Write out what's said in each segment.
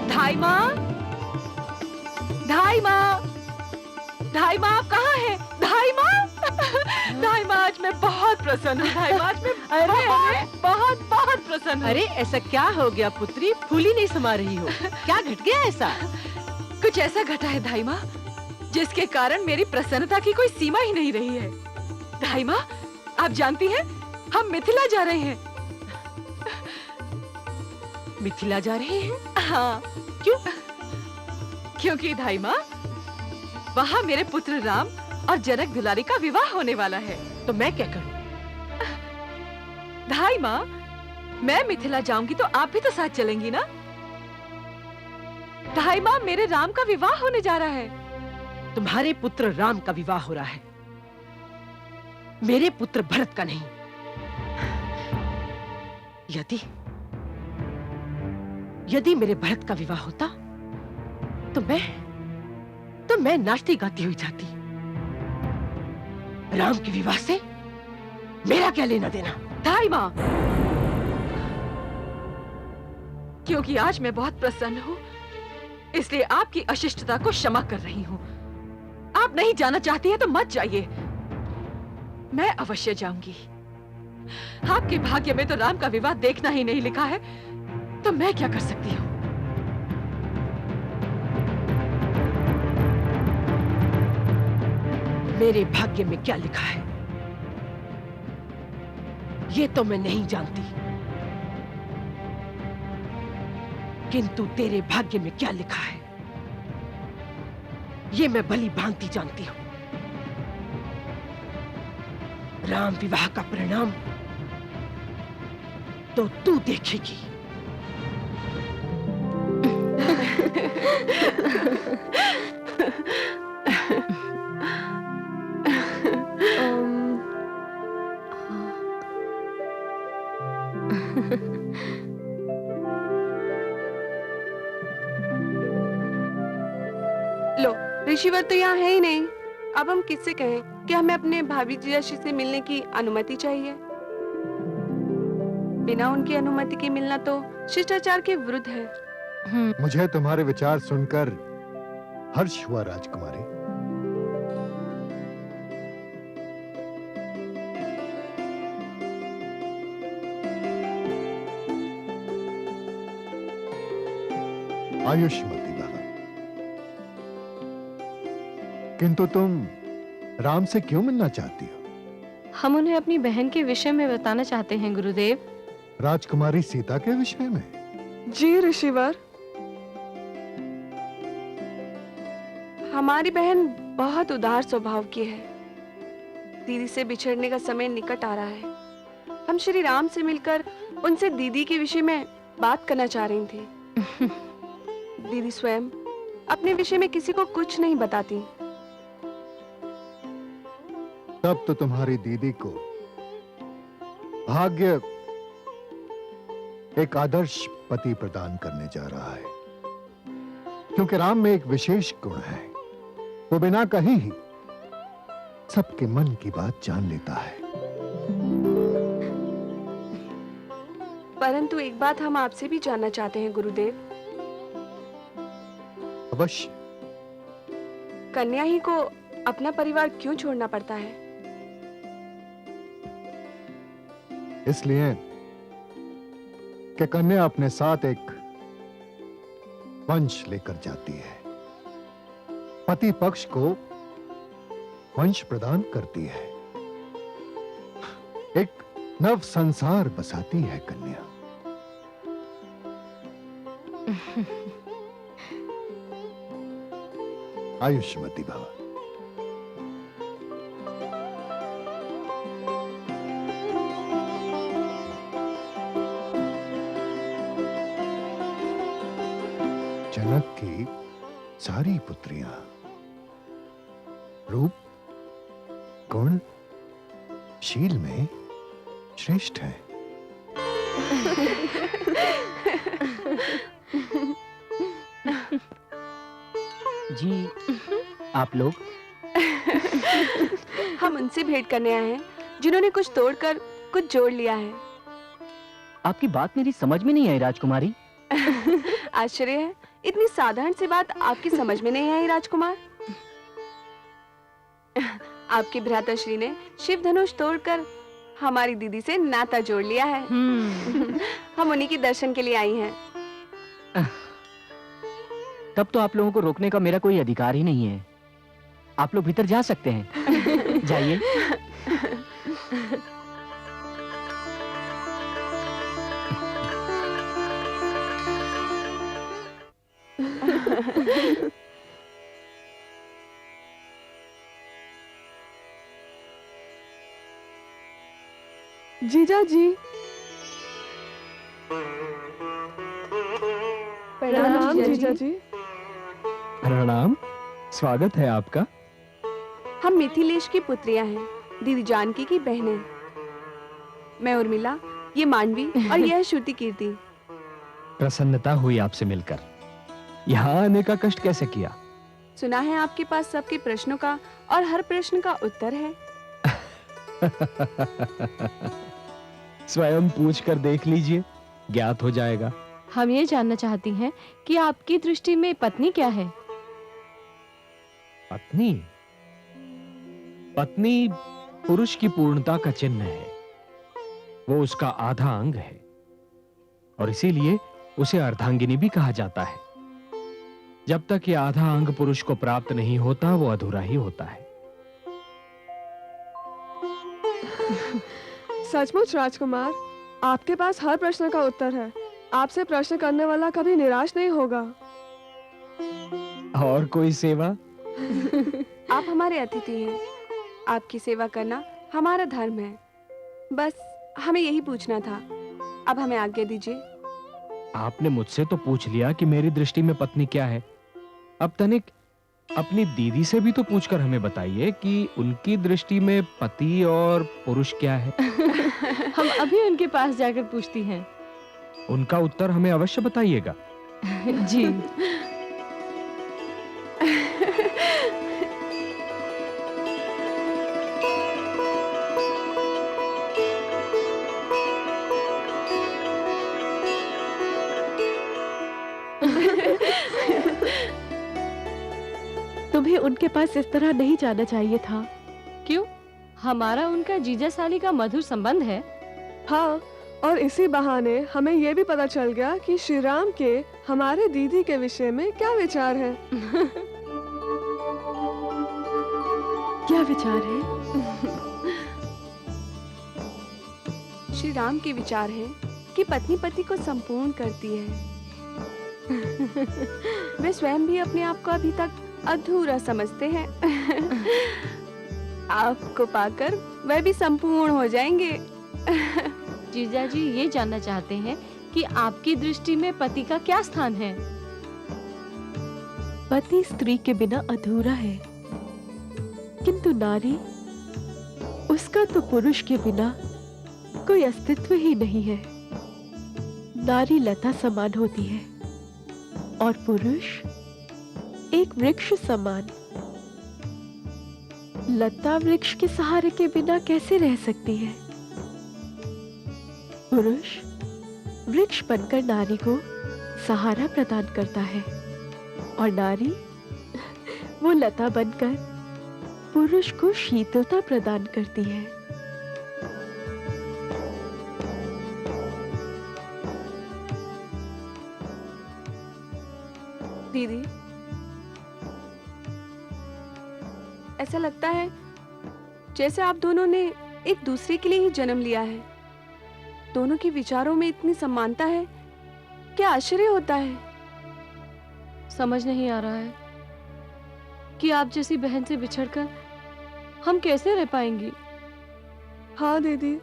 धाई माँ, धाई माँ, धाई माँ, आप कहाँ हैं? धाई माँ, धाई माँ, आज मैं बहुत प्रसन्न हूँ। धाई माँ, आज मैं बहुत बहुत प्रसन्न हूँ। अरे ऐसा क्या हो गया पुत्री? फूली नहीं समा रही हो, क्या घट गया ऐसा? कुछ ऐसा घटा है धाई माँ, जिसके कारण मेरी प्रसन्नता की कोई सीमा ही नहीं रही है। धाई माँ, आप जानती हैं, हम मिथिला जा रहे हैं। मिथिला जा रहे हैं? हाँ। क्यों? क्योंकि धाई माँ, वहाँ मेरे पुत्र राम और जनक दुलारी का विवाह होने वाला है। तो मैं क्या करूं? धाई माँ, मैं मिथिला जाऊंगी तो आप भी तो साथ चलेंगी ना? धाई माँ, मेरे राम का विवाह होने जा रहा है। तुम्हारे पुत्र राम का विवाह हो रहा है, मेरे पुत्र भरत का नहीं। यदि मेरे भरत का विवाह होता तो मैं नाचती गाती हुई जाती। राम के विवाह से मेरा क्या लेना देना? धाई माँ, क्योंकि आज मैं बहुत प्रसन्न हूँ, इसलिए आपकी अशिष्टता को क्षमा कर रही हूँ। आप नहीं जाना चाहती हैं तो मत जाइए, मैं अवश्य जाऊंगी। आपके भाग्य में तो राम का विवाह देखना ही नहीं लिखा है, तो मैं क्या कर सकती हूँ? मेरे भाग्य में क्या लिखा है ये तो मैं नहीं जानती, किंतु तेरे भाग्य में क्या लिखा है ये मैं भली भांति जानती हूं। राम विवाह का परिणाम तो तू देखेगी। लो, ऋषिवर तो यहाँ है ही नहीं। अब हम किससे कहें कि हमें अपने भाभी जीजाजी से मिलने की अनुमति चाहिए? बिना उनकी अनुमति के मिलना तो शिष्टाचार के विरुद्ध है। मुझे तुम्हारे विचार सुनकर हर्ष हुआ राजकुमारी। आयुष्मती बहा। किंतु तुम राम से क्यों मिलना चाहती हो? हम उन्हें अपनी बहन के विषय में बताना चाहते हैं गुरुदेव। राजकुमारी सीता के विषय में? जी ऋषिवर, हमारी बहन बहुत उदार स्वभाव की है। दीदी से बिछड़ने का समय निकट आ रहा है। हम श्री राम से मिलकर उनसे दीदी के विषय में बात करना चाह रही थी। दीदी स्वयं अपने विषय में किसी को कुछ नहीं बताती। तब तो तुम्हारी दीदी को भाग्य एक आदर्श पति प्रदान करने जा रहा है, क्योंकि राम में एक विशेष गुण है, वो बिना कहे ही सबके मन की बात जान लेता है। परंतु एक बात हम आपसे भी जानना चाहते हैं गुरुदेव। अवश्य। कन्या ही को अपना परिवार क्यों छोड़ना पड़ता है? इसलिए कि कन्या अपने साथ एक वंश लेकर जाती है, पति पक्ष को वंश प्रदान करती है, एक नव संसार बसाती है कन्या। आयुष्मती भव। जनक की सारी पुत्रियां रूप, गुण, शील में श्रेष्ठ हैं। जी, आप लोग? हम उनसे भेंट करने आए हैं जिन्होंने कुछ तोड़कर कुछ जोड़ लिया है। आपकी बात मेरी समझ में नहीं आई राजकुमारी। आश्चर्य है, इतनी साधारण सी बात आपकी समझ में नहीं आई राजकुमार? आपके भ्राताश्री ने शिव धनुष तोड़कर हमारी दीदी से नाता जोड़ लिया है। हम उन्हीं के दर्शन के लिए आई हैं। तब तो आप लोगों को रोकने का मेरा कोई अधिकार ही नहीं है। आप लोग भीतर जा सकते हैं। जाइए। जीजा जी, प्रणाम जीजा जी। प्रणाम, स्वागत है आपका। हम मिथिलेश की पुत्रियां हैं, दीदी जानकी की बहनें। मैं उर्मिला, ये मानवी और यह श्रुति कीर्ति। प्रसन्नता हुई आपसे मिलकर। यहाँ आने का कष्ट कैसे किया? सुना है आपके पास सबके प्रश्नों का और हर प्रश्न का उत्तर है। स्वयं पूछ कर देख लीजिए, ज्ञात हो जाएगा। हम ये जानना चाहती हैं कि आपकी दृष्टि में पत्नी क्या है? पत्नी? पत्नी पुरुष की पूर्णता का चिन्ह है। वो उसका आधा अंग है और इसीलिए उसे अर्धांगिनी भी कहा जाता है। जब तक ये आधा अंग पुरुष को प्राप्त नहीं होता, वो अधूरा ही होता है। सचमुच राजकुमार, आपके पास हर प्रश्न का उत्तर है। आपसे प्रश्न करने वाला कभी निराश नहीं होगा। और कोई सेवा? आप हमारे अतिथि हैं, आपकी सेवा करना हमारा धर्म है। बस हमें यही पूछना था। अब हमें आज्ञा दीजिए। आपने मुझसे तो पूछ लिया कि मेरी दृष्टि में पत्नी क्या है। अब तनिक अपनी दीदी से भी तो पूछकर हमें बताइए कि उनकी दृष्टि में पति और पुरुष क्या है। हम अभी उनके पास जाकर पूछती हैं। उनका उत्तर हमें अवश्य बताइएगा। जी। तुम्हें उनके पास इस तरह नहीं जाना चाहिए था। क्यों? हमारा उनका जीजा साली का मधुर संबंध है। हाँ, और इसी बहाने हमें ये भी पता चल गया कि श्री राम के हमारे दीदी के विषय में क्या विचार है। क्या विचार है? श्री राम के विचार है कि पत्नी पति को संपूर्ण करती है। वे स्वयं भी अपने आप को अभी तक अधूरा समझते हैं। आपको पाकर वह भी संपूर्ण हो जाएंगे। जीजा जी ये जानना चाहते हैं कि आपकी दृष्टि में पति का क्या स्थान है? पति स्त्री के बिना अधूरा है, किंतु नारी, उसका तो पुरुष के बिना कोई अस्तित्व ही नहीं है। नारी लता समान होती है और पुरुष एक वृक्ष समान। लता वृक्ष के सहारे के बिना कैसे रह सकती है? पुरुष वृक्ष बनकर नारी को सहारा प्रदान करता है और नारी वो लता बनकर पुरुष को शीतलता प्रदान करती है। दीदी, ऐसा लगता है जैसे आप दोनों ने एक दूसरे के लिए ही जन्म लिया है। दोनों के विचारों में इतनी समानता है, क्या आश्चर्य होता है। समझ नहीं आ रहा है कि आप जैसी बहन से बिछड़कर हम कैसे रह पाएंगी। हाँ दीदी,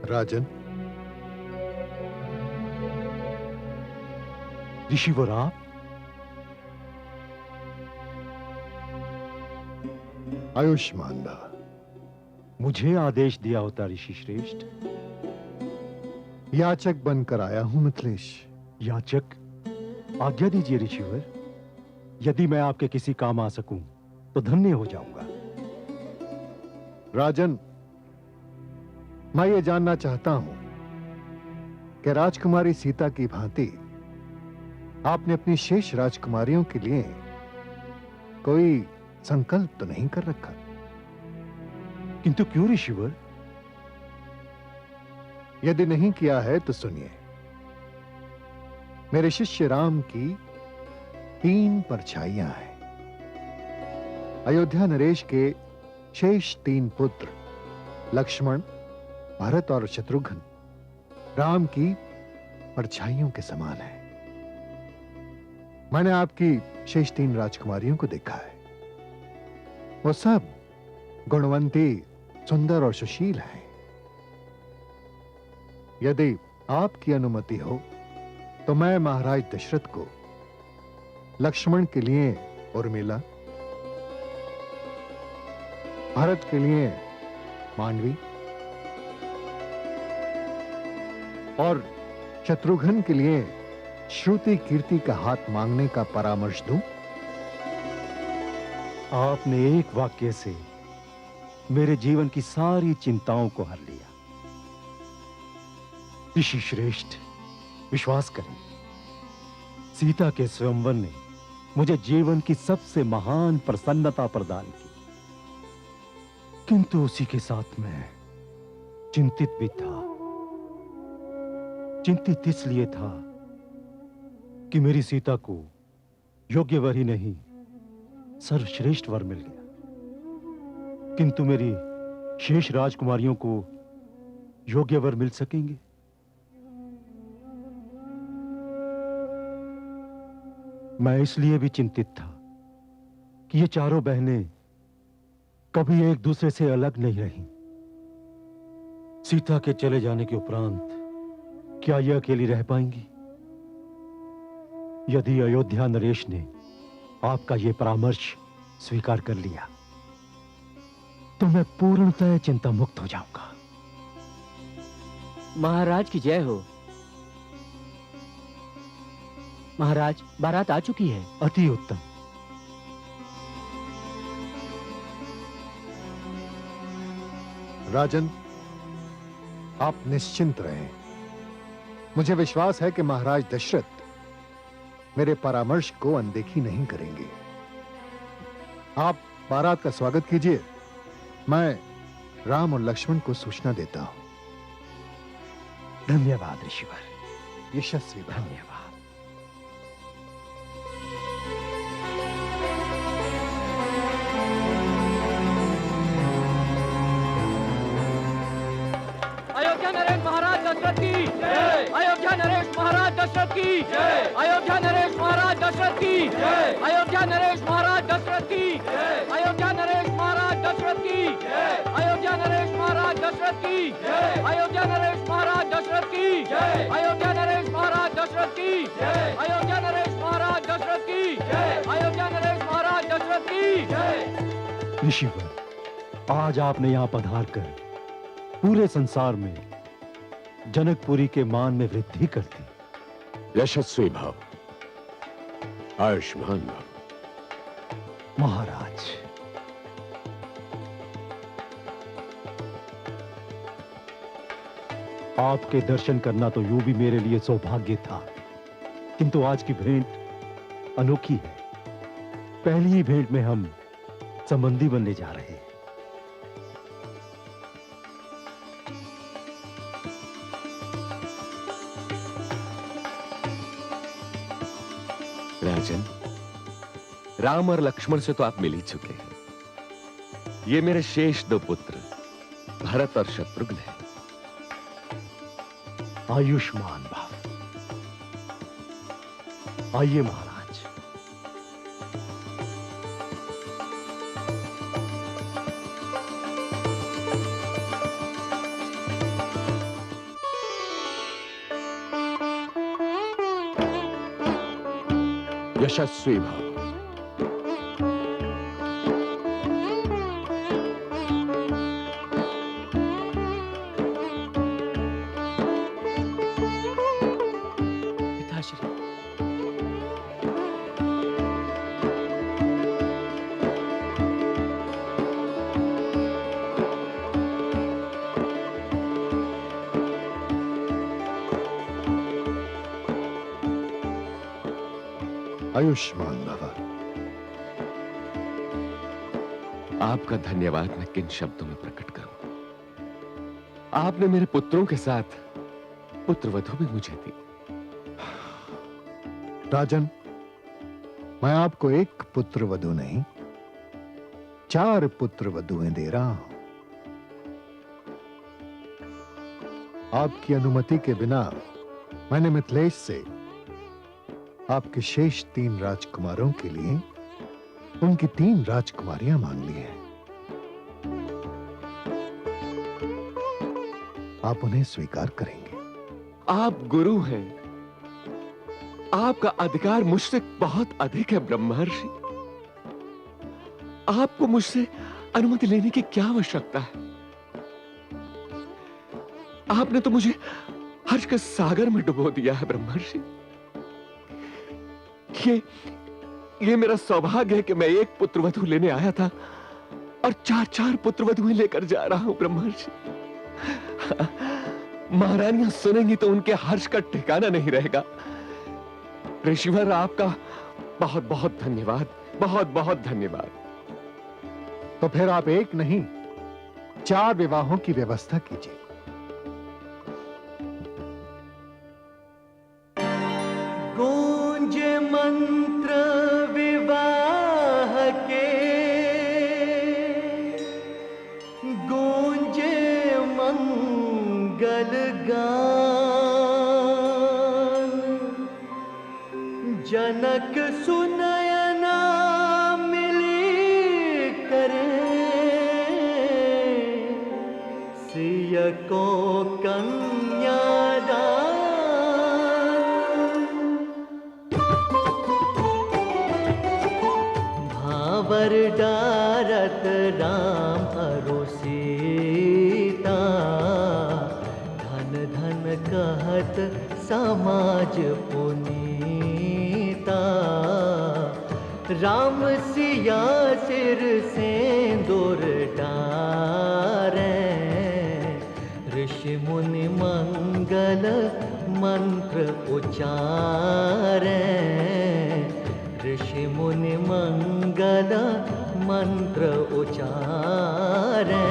राजन, ऋषिवर आप? आयुष्मान भव। मुझे आदेश दिया होता ऋषि श्रेष्ठ। याचक बनकर आया हूं मिथिलेश। याचक, आज्ञा दीजिए ऋषिवर। यदि मैं आपके किसी काम आ सकूं तो धन्य हो जाऊंगा। राजन, मैं ये जानना चाहता हूं कि राजकुमारी सीता की भांति आपने अपनी शेष राजकुमारियों के लिए कोई संकल्प तो नहीं कर रखा? किंतु क्यों ऋषिवर? यदि नहीं किया है तो सुनिए। मेरे शिष्य राम की 3 परछाइयां हैं। अयोध्या नरेश के शेष 3 पुत्र लक्ष्मण, भरत और शत्रुघ्न राम की परछाइयों के समान है। मैंने आपकी शेष 3 राजकुमारियों को देखा है। वो सब गुणवंती, सुंदर और सुशील हैं। यदि आपकी अनुमति हो तो मैं महाराज दशरथ को लक्ष्मण के लिए उर्मिला, भरत के लिए मांडवी और शत्रुघ्न के लिए श्रुति कीर्ति का हाथ मांगने का परामर्श दूं? आपने एक वाक्य से मेरे जीवन की सारी चिंताओं को हर लिया। ऋषि श्रेष्ठ, विश्वास करें, सीता के स्वयंवर ने मुझे जीवन की सबसे महान प्रसन्नता प्रदान की। किंतु उसी के साथ मैं चिंतित भी था। चिंतित इसलिए था कि मेरी सीता को योग्य वर ही नहीं, सर्वश्रेष्ठ वर मिल गया। किंतु मेरी शेष राजकुमारियों को योग्य वर मिल सकेंगे? मैं इसलिए भी चिंतित था कि ये चारों बहनें कभी एक दूसरे से अलग नहीं रहीं। सीता के चले जाने के उपरांत क्या ये अकेली रह पाएंगी? यदि अयोध्या नरेश ने आपका ये परामर्श स्वीकार कर लिया तो मैं पूर्णतः चिंता मुक्त हो जाऊंगा। महाराज की जय हो। महाराज, बारात आ चुकी है। अति उत्तम। राजन, आप निश्चिंत रहें। मुझे विश्वास है कि महाराज दशरथ मेरे परामर्श को अनदेखी नहीं करेंगे। आप बारात का स्वागत कीजिए। मैं राम और लक्ष्मण को सूचना देता हूं। धन्यवाद ऋषिवर। यशस्वी भव। धन्यवाद। अयोध्या नरेश महाराज दशरथ की जय। अयोध्या नरेश महाराज दशरथ की जय। अयोध्या नरेश महाराज दशरथ की जय। अयोध्या नरेश महाराज दशरथ की जय। अयोध्या नरेश महाराज दशरथ की जय। अयोध्या नरेश महाराज दशरथ की जय। अयोध्या नरेश महाराज दशरथ की जय। अयोध्या नरेश महाराज दशरथ की जय। अयोध्या नरेश महाराज दशरथ की जय। अयोध्या नरेश महाराज दशरथ की जय। ऋषिवर, आज आपने यहां पधार कर पूरे संसार में जनकपुरी के मान में वृद्धि कर दी। यशस्वी भव, आयुष्मान भव। महाराज, आपके दर्शन करना तो यूं भी मेरे लिए सौभाग्य था, किंतु आज की भेंट अनोखी है। पहली ही भेंट में हम संबंधी बनने जा रहे हैं। राजन, राम और लक्ष्मण से तो आप मिल ही चुके हैं। ये मेरे शेष 2 पुत्र भरत और शत्रुघ्न हैं। आयुष्मान भव। आइए महाराज। यशस्वी भव। पिताश्री। आयुष्मान भव। आपका धन्यवाद मैं किन शब्दों में प्रकट करूं। आपने मेरे पुत्रों के साथ पुत्रवधू भी मुझे दी। राजन, मैं आपको एक पुत्रवधू नहीं 4 पुत्रवधुएं दे रहा हूं। आपकी अनुमति के बिना मैंने मिथिलेश से आपके शेष 3 राजकुमारों के लिए उनकी 3 राजकुमारियां मांग ली हैं। आप उन्हें स्वीकार करेंगे? आप गुरु हैं, आपका अधिकार मुझसे बहुत अधिक है ब्रह्मर्षि। आपको मुझसे अनुमति लेने की क्या आवश्यकता है? आपने तो मुझे हर्ष के सागर में डुबो दिया है ब्रह्मर्षि। ये मेरा सौभाग्य है कि मैं एक पुत्रवधू लेने आया था और 4 पुत्रवधुएं लेकर जा रहा हूं ब्रह्मर्षि। महारानियां सुनेंगी तो उनके हर्ष का ठिकाना नहीं रहेगा। ऋषिवर, आपका बहुत बहुत धन्यवाद, बहुत बहुत धन्यवाद। तो फिर आप एक नहीं 4 विवाहों की व्यवस्था कीजिए। गूंज मंत्र विवाह के, गूंजे मंगल गान, जनक सुनयना मिली करे, सिय को कन्यादान। भावर डारत राम अरु सीता, धन धन कहत समाज पुनीता। राम सिया सिर सिंदूर डारे, ऋषि मुनि मंगल मंत्र उचारे, ऋषि मुनि मंगल मंत्र उचारे।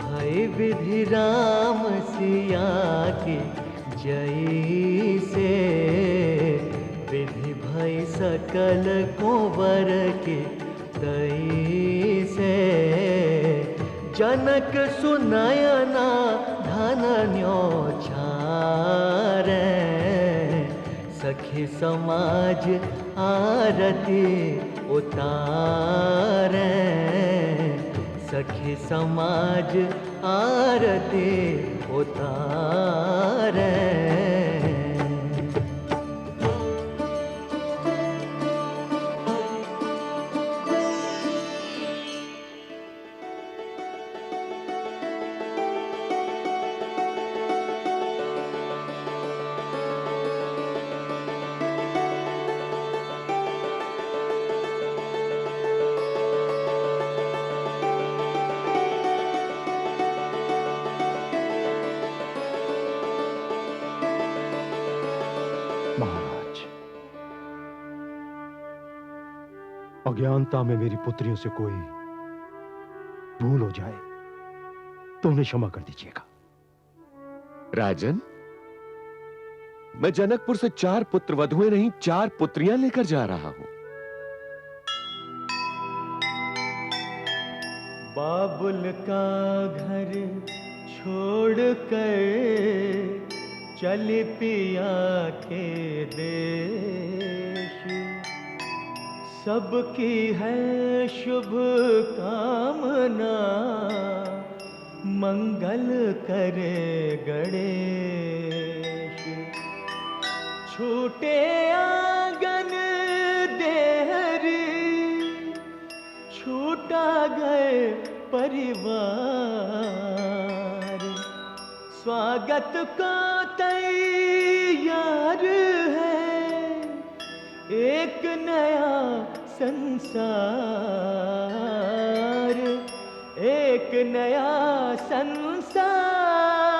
भय विधि राम सिया की जय से, विधि भय सकल कुंवर की तई से। जनक सुनयना धन न्योछारे, सखी समाज आरती उतारे, सखी समाज आरती उतारे। महाराज, अज्ञानता में मेरी पुत्रियों से कोई भूल हो जाए तो उन्हें क्षमा कर दीजिएगा। राजन, मैं जनकपुर से 4 पुत्रवधुएं नहीं 4 पुत्रियां लेकर जा रहा हूं। बाबुल का घर छोड़ कर चल पिया के देश, सबकी है शुभ कामना, मंगल करे गणेश। छूटे आंगन देहरी, छूटा गए परिवार, स्वागत को तैयार एक नया संसार, एक नया संसार।